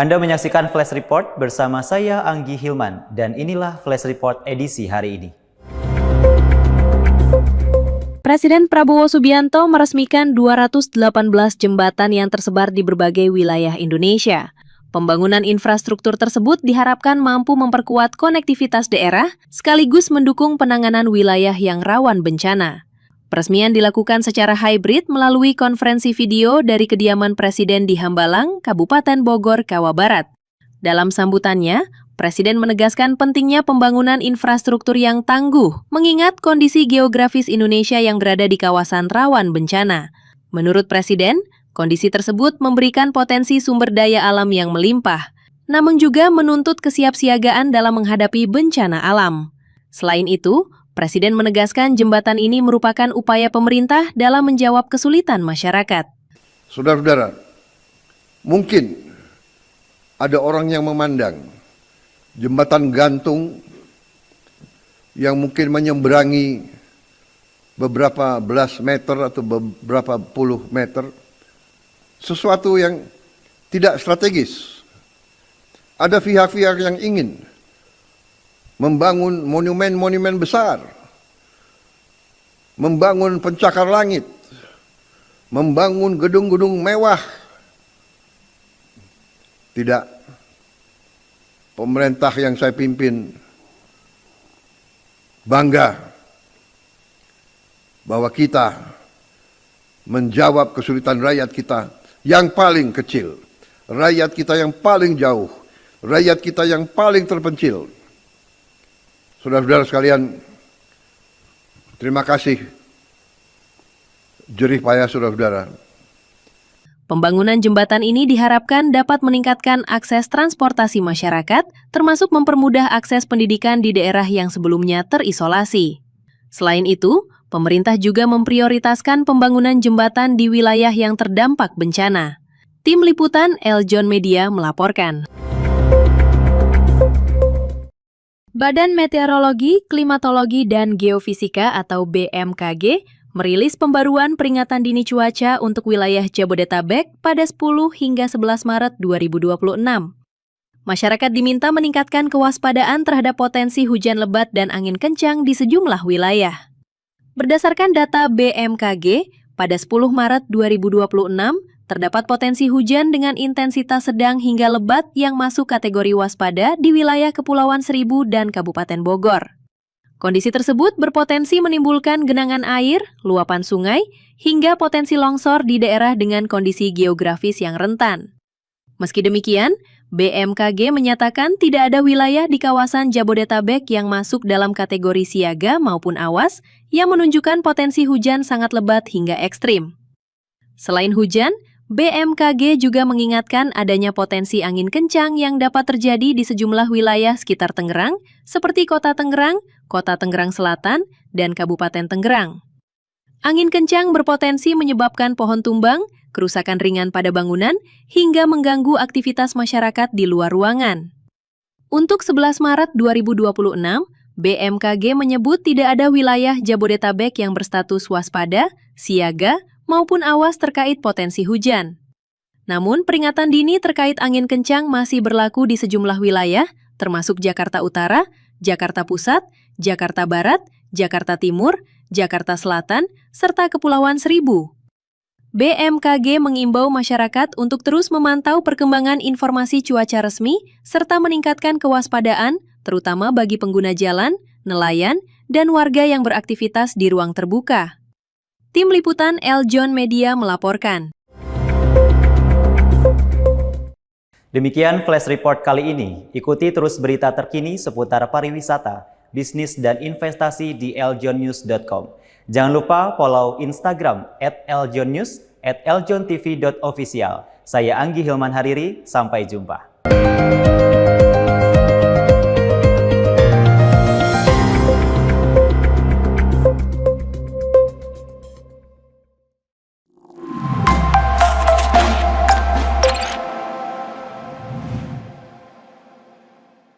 Anda menyaksikan Flash Report bersama saya Anggi Hilman dan inilah Flash Report edisi hari ini. Presiden Prabowo Subianto meresmikan 218 jembatan yang tersebar di berbagai wilayah Indonesia. Pembangunan infrastruktur tersebut diharapkan mampu memperkuat konektivitas daerah sekaligus mendukung penanganan wilayah yang rawan bencana. Peresmian dilakukan secara hybrid melalui konferensi video dari kediaman Presiden di Hambalang, Kabupaten Bogor, Jawa Barat. Dalam sambutannya, Presiden menegaskan pentingnya pembangunan infrastruktur yang tangguh, mengingat kondisi geografis Indonesia yang berada di kawasan rawan bencana. Menurut Presiden, kondisi tersebut memberikan potensi sumber daya alam yang melimpah, namun juga menuntut kesiapsiagaan dalam menghadapi bencana alam. Selain itu, Presiden menegaskan jembatan ini merupakan upaya pemerintah dalam menjawab kesulitan masyarakat. Saudara-saudara, mungkin ada orang yang memandang jembatan gantung yang mungkin menyeberangi beberapa belas meter atau beberapa puluh meter sesuatu yang tidak strategis. Ada pihak-pihak yang ingin membangun monumen-monumen besar, membangun pencakar langit, membangun gedung-gedung mewah. Tidak. Pemerintah yang saya pimpin bangga bahwa kita menjawab kesulitan rakyat kita yang paling kecil, rakyat kita yang paling jauh, rakyat kita yang paling terpencil. Saudara-saudara sekalian, terima kasih jerih payah saudara-saudara. Pembangunan jembatan ini diharapkan dapat meningkatkan akses transportasi masyarakat, termasuk mempermudah akses pendidikan di daerah yang sebelumnya terisolasi. Selain itu, pemerintah juga memprioritaskan pembangunan jembatan di wilayah yang terdampak bencana. Tim Liputan Eljon Media melaporkan. Badan Meteorologi, Klimatologi, dan Geofisika atau BMKG merilis pembaruan peringatan dini cuaca untuk wilayah Jabodetabek pada 10 hingga 11 Maret 2026. Masyarakat diminta meningkatkan kewaspadaan terhadap potensi hujan lebat dan angin kencang di sejumlah wilayah. Berdasarkan data BMKG, pada 10 Maret 2026, terdapat potensi hujan dengan intensitas sedang hingga lebat yang masuk kategori waspada di wilayah Kepulauan Seribu dan Kabupaten Bogor. Kondisi tersebut berpotensi menimbulkan genangan air, luapan sungai, hingga potensi longsor di daerah dengan kondisi geografis yang rentan. Meski demikian, BMKG menyatakan tidak ada wilayah di kawasan Jabodetabek yang masuk dalam kategori siaga maupun awas yang menunjukkan potensi hujan sangat lebat hingga ekstrim. Selain hujan, BMKG juga mengingatkan adanya potensi angin kencang yang dapat terjadi di sejumlah wilayah sekitar Tangerang, seperti Kota Tangerang, Kota Tangerang Selatan, dan Kabupaten Tangerang. Angin kencang berpotensi menyebabkan pohon tumbang, kerusakan ringan pada bangunan, hingga mengganggu aktivitas masyarakat di luar ruangan. Untuk 11 Maret 2026, BMKG menyebut tidak ada wilayah Jabodetabek yang berstatus waspada, siaga, maupun awas terkait potensi hujan. Namun, peringatan dini terkait angin kencang masih berlaku di sejumlah wilayah, termasuk Jakarta Utara, Jakarta Pusat, Jakarta Barat, Jakarta Timur, Jakarta Selatan, serta Kepulauan Seribu. BMKG mengimbau masyarakat untuk terus memantau perkembangan informasi cuaca resmi, serta meningkatkan kewaspadaan, terutama bagi pengguna jalan, nelayan, dan warga yang beraktivitas di ruang terbuka. Tim Liputan Eljon Media melaporkan. Demikian Flash Report kali ini. Ikuti terus berita terkini seputar pariwisata, bisnis, dan investasi di eljonnews.com. Jangan lupa follow Instagram @eljonnews, @eljontv.official. Saya Anggi Hilman Hariri, sampai jumpa.